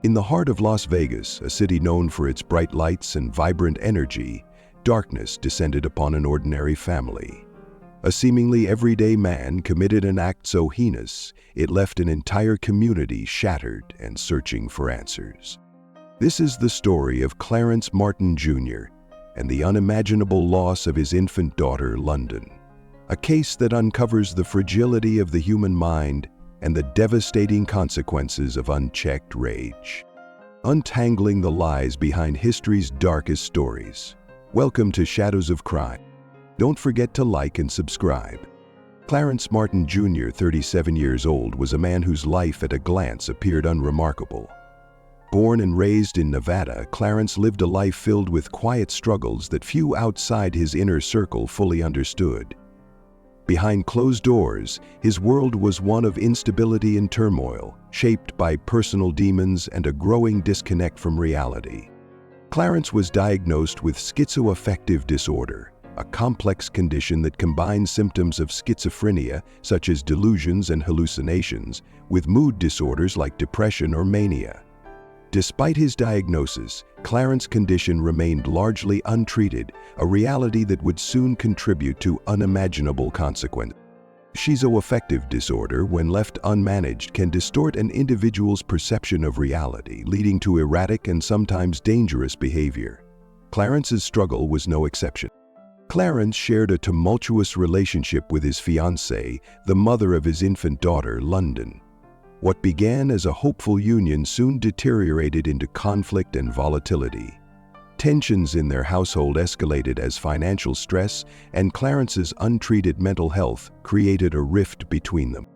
In the heart of Las Vegas, a city known for its bright lights and vibrant energy, darkness descended upon an ordinary family. A seemingly everyday man committed an act so heinous, it left an entire community shattered and searching for answers. This is the story of Clarence Martin Jr. and the unimaginable loss of his infant daughter, London. A case that uncovers the fragility of the human mind and the devastating consequences of unchecked rage. Untangling the lies behind history's darkest stories. Welcome to Shadows of Crime. Don't forget to like and subscribe. Clarence Martin Jr., 37 years old, was a man whose life at a glance appeared unremarkable. Born and raised in Nevada, Clarence lived a life filled with quiet struggles that few outside his inner circle fully understood. Behind closed doors, his world was one of instability and turmoil, shaped by personal demons and a growing disconnect from reality. Clarence was diagnosed with schizoaffective disorder, a complex condition that combines symptoms of schizophrenia, such as delusions and hallucinations, with mood disorders like depression or mania. Despite his diagnosis, Clarence's condition remained largely untreated, a reality that would soon contribute to unimaginable consequences. Schizoaffective disorder, when left unmanaged, can distort an individual's perception of reality, leading to erratic and sometimes dangerous behavior. Clarence's struggle was no exception. Clarence shared a tumultuous relationship with his fiancée, the mother of his infant daughter, London. What began as a hopeful union soon deteriorated into conflict and volatility. Tensions in their household escalated as financial stress and Clarence's untreated mental health created a rift between them.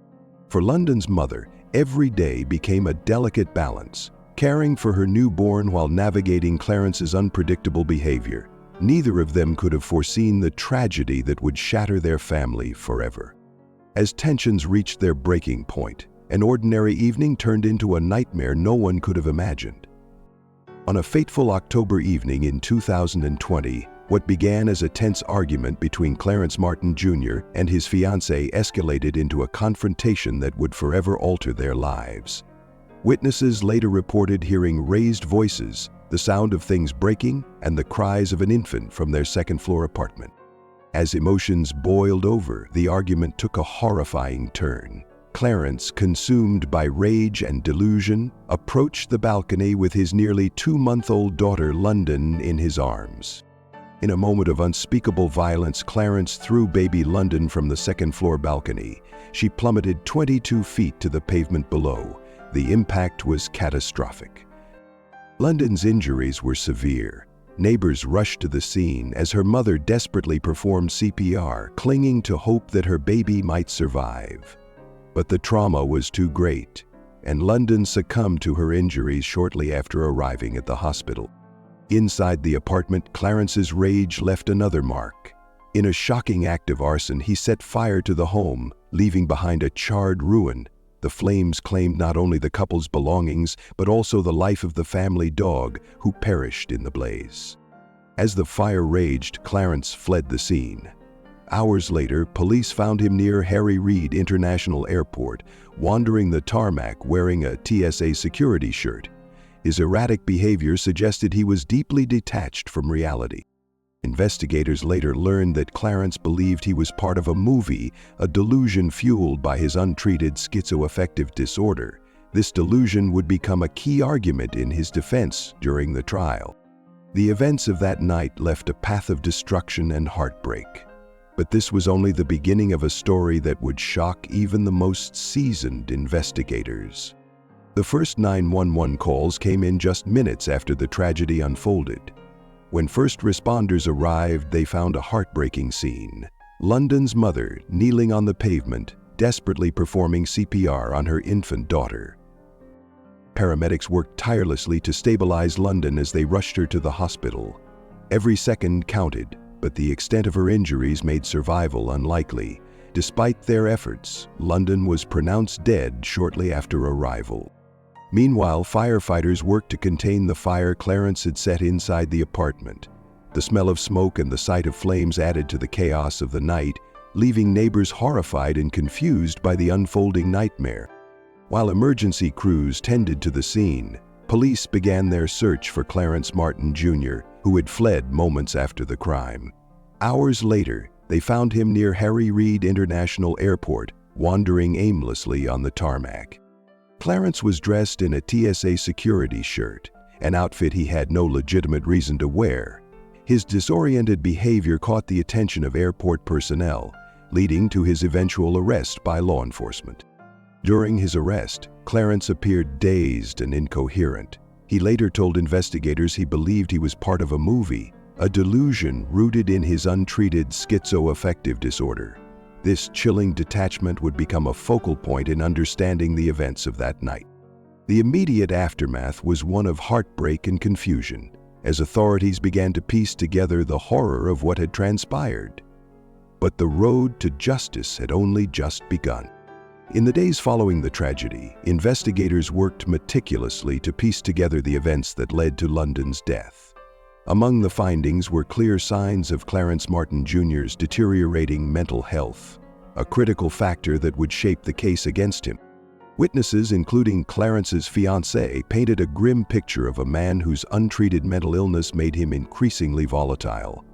For London's mother, every day became a delicate balance, caring for her newborn while navigating Clarence's unpredictable behavior. Neither of them could have foreseen the tragedy that would shatter their family forever. As tensions reached their breaking point, an ordinary evening turned into a nightmare no one could have imagined. On a fateful October evening in 2020, what began as a tense argument between Clarence Martin Jr. and his fiancée escalated into a confrontation that would forever alter their lives. Witnesses later reported hearing raised voices, the sound of things breaking, and the cries of an infant from their second-floor apartment. As emotions boiled over, the argument took a horrifying turn. Clarence, consumed by rage and delusion, approached the balcony with his nearly 2-month-old daughter London in his arms. In a moment of unspeakable violence, Clarence threw baby London from the second-floor balcony. She plummeted 22 feet to the pavement below. The impact was catastrophic. London's injuries were severe. Neighbors rushed to the scene as her mother desperately performed CPR, clinging to hope that her baby might survive. But the trauma was too great, and London succumbed to her injuries shortly after arriving at the hospital. Inside the apartment, Clarence's rage left another mark. In a shocking act of arson, he set fire to the home, leaving behind a charred ruin. The flames claimed not only the couple's belongings, but also the life of the family dog, who perished in the blaze. As the fire raged, Clarence fled the scene. Hours later, police found him near Harry Reid International Airport, wandering the tarmac wearing a TSA security shirt. His erratic behavior suggested he was deeply detached from reality. Investigators later learned that Clarence believed he was part of a movie, a delusion fueled by his untreated schizoaffective disorder. This delusion would become a key argument in his defense during the trial. The events of that night left a path of destruction and heartbreak. But this was only the beginning of a story that would shock even the most seasoned investigators. The first 911 calls came in just minutes after the tragedy unfolded. When first responders arrived, they found a heartbreaking scene. London's mother, kneeling on the pavement, desperately performing CPR on her infant daughter. Paramedics worked tirelessly to stabilize London as they rushed her to the hospital. Every second counted, but the extent of her injuries made survival unlikely. Despite their efforts, London was pronounced dead shortly after arrival. Meanwhile, firefighters worked to contain the fire Clarence had set inside the apartment. The smell of smoke and the sight of flames added to the chaos of the night, leaving neighbors horrified and confused by the unfolding nightmare. While emergency crews tended to the scene, Police began their search for Clarence Martin Jr., who had fled moments after the crime. Hours later, they found him near Harry Reid International Airport, wandering aimlessly on the tarmac. Clarence was dressed in a TSA security shirt, an outfit he had no legitimate reason to wear. His disoriented behavior caught the attention of airport personnel, leading to his eventual arrest by law enforcement. During his arrest, Clarence appeared dazed and incoherent. He later told investigators he believed he was part of a movie, a delusion rooted in his untreated schizoaffective disorder. This chilling detachment would become a focal point in understanding the events of that night. The immediate aftermath was one of heartbreak and confusion, as authorities began to piece together the horror of what had transpired. But the road to justice had only just begun. In the days following the tragedy, investigators worked meticulously to piece together the events that led to London's death. Among the findings were clear signs of Clarence Martin Jr.'s deteriorating mental health, a critical factor that would shape the case against him. Witnesses, including Clarence's fiancée, painted a grim picture of a man whose untreated mental illness made him increasingly volatile.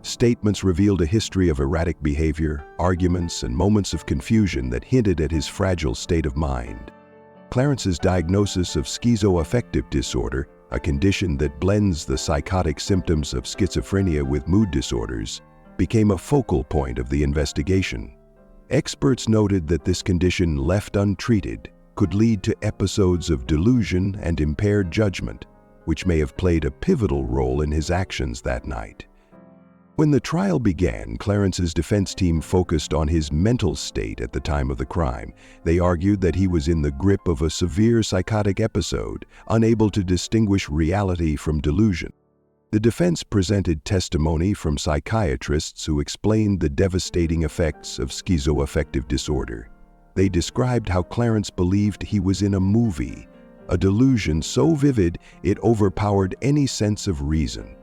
Statements revealed a history of erratic behavior, arguments, and moments of confusion that hinted at his fragile state of mind. Clarence's diagnosis of schizoaffective disorder, a condition that blends the psychotic symptoms of schizophrenia with mood disorders, became a focal point of the investigation. Experts noted that this condition, left untreated, could lead to episodes of delusion and impaired judgment, which may have played a pivotal role in his actions that night. When the trial began, Clarence's defense team focused on his mental state at the time of the crime. They argued that he was in the grip of a severe psychotic episode, unable to distinguish reality from delusion. The defense presented testimony from psychiatrists who explained the devastating effects of schizoaffective disorder. They described how Clarence believed he was in a movie, a delusion so vivid it overpowered any sense of reason.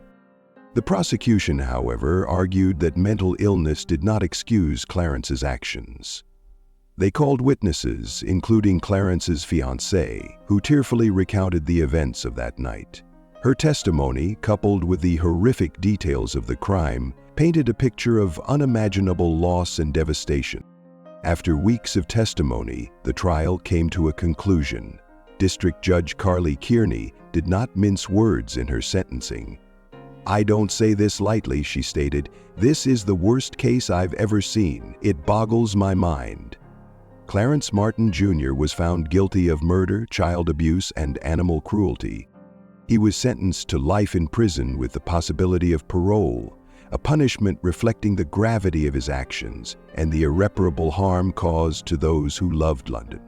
The prosecution, however, argued that mental illness did not excuse Clarence's actions. They called witnesses, including Clarence's fiancée, who tearfully recounted the events of that night. Her testimony, coupled with the horrific details of the crime, painted a picture of unimaginable loss and devastation. After weeks of testimony, the trial came to a conclusion. District Judge Carly Kearney did not mince words in her sentencing. "I don't say this lightly," she stated. "This is the worst case I've ever seen. It boggles my mind." Clarence Martin Jr. was found guilty of murder, child abuse, and animal cruelty. He was sentenced to life in prison with the possibility of parole, a punishment reflecting the gravity of his actions and the irreparable harm caused to those who loved London.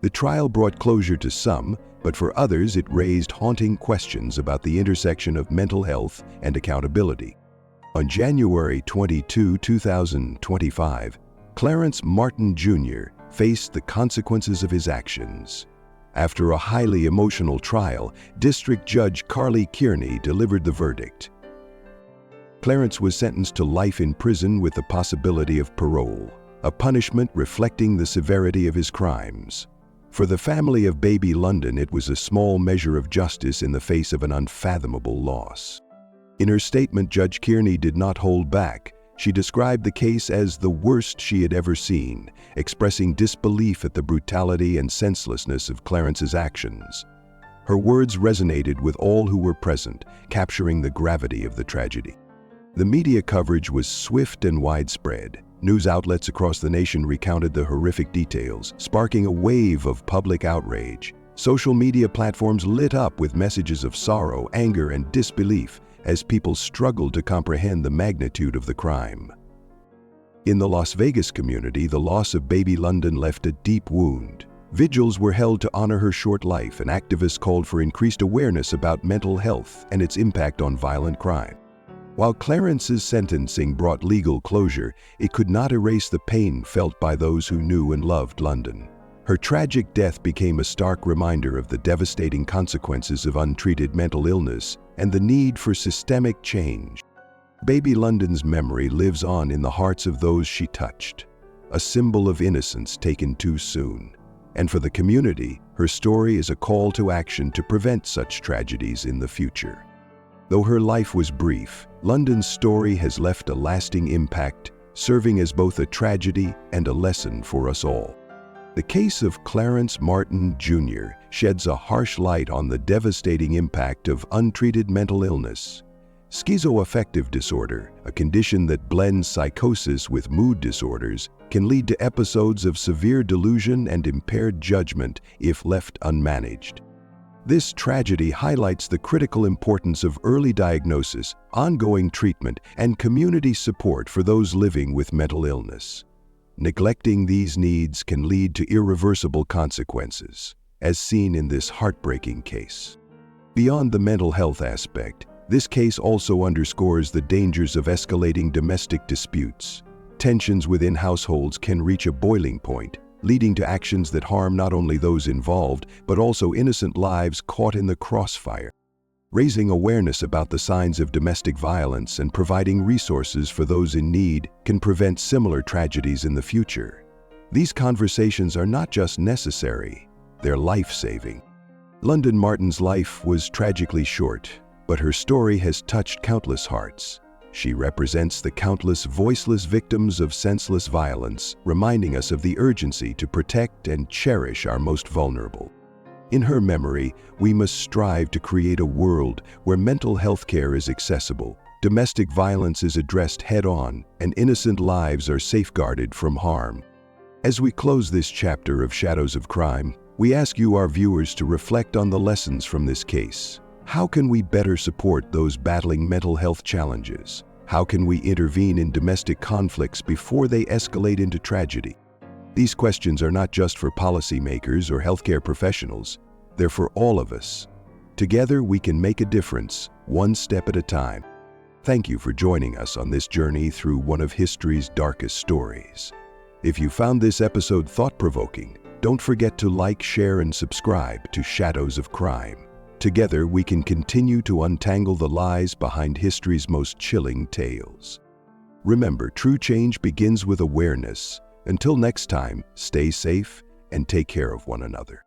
The trial brought closure to some, but for others it raised haunting questions about the intersection of mental health and accountability. On January 22, 2025, Clarence Martin Jr. faced the consequences of his actions. After a highly emotional trial, District Judge Carly Kearney delivered the verdict. Clarence was sentenced to life in prison with the possibility of parole, a punishment reflecting the severity of his crimes. For the family of baby London, it was a small measure of justice in the face of an unfathomable loss. In her statement, Judge Kearney did not hold back. She described the case as the worst she had ever seen, expressing disbelief at the brutality and senselessness of Clarence's actions. Her words resonated with all who were present, capturing the gravity of the tragedy. The media coverage was swift and widespread. News outlets across the nation recounted the horrific details, sparking a wave of public outrage. Social media platforms lit up with messages of sorrow, anger, and disbelief as people struggled to comprehend the magnitude of the crime. In the Las Vegas community, the loss of baby London left a deep wound. Vigils were held to honor her short life, and activists called for increased awareness about mental health and its impact on violent crime. While Clarence's sentencing brought legal closure, it could not erase the pain felt by those who knew and loved London. Her tragic death became a stark reminder of the devastating consequences of untreated mental illness and the need for systemic change. Baby London's memory lives on in the hearts of those she touched, a symbol of innocence taken too soon. And for the community, her story is a call to action to prevent such tragedies in the future. Though her life was brief, London's story has left a lasting impact, serving as both a tragedy and a lesson for us all. The case of Clarence Martin Jr. sheds a harsh light on the devastating impact of untreated mental illness. Schizoaffective disorder, a condition that blends psychosis with mood disorders, can lead to episodes of severe delusion and impaired judgment if left unmanaged. This tragedy highlights the critical importance of early diagnosis, ongoing treatment, and community support for those living with mental illness. Neglecting these needs can lead to irreversible consequences, as seen in this heartbreaking case. Beyond the mental health aspect, this case also underscores the dangers of escalating domestic disputes. Tensions within households can reach a boiling point, leading to actions that harm not only those involved, but also innocent lives caught in the crossfire. Raising awareness about the signs of domestic violence and providing resources for those in need can prevent similar tragedies in the future. These conversations are not just necessary, they're life-saving. London Martin's life was tragically short, but her story has touched countless hearts. She represents the countless voiceless victims of senseless violence, reminding us of the urgency to protect and cherish our most vulnerable. In her memory, we must strive to create a world where mental health care is accessible, domestic violence is addressed head-on, and innocent lives are safeguarded from harm. As we close this chapter of Shadows of Crime, we ask you, our viewers, to reflect on the lessons from this case. How can we better support those battling mental health challenges? How can we intervene in domestic conflicts before they escalate into tragedy? These questions are not just for policymakers or healthcare professionals, they're for all of us. Together we can make a difference, one step at a time. Thank you for joining us on this journey through one of history's darkest stories. If you found this episode thought-provoking, don't forget to like, share, and subscribe to Shadows of Crime. Together, we can continue to untangle the lies behind history's most chilling tales. Remember, true change begins with awareness. Until next time, stay safe and take care of one another.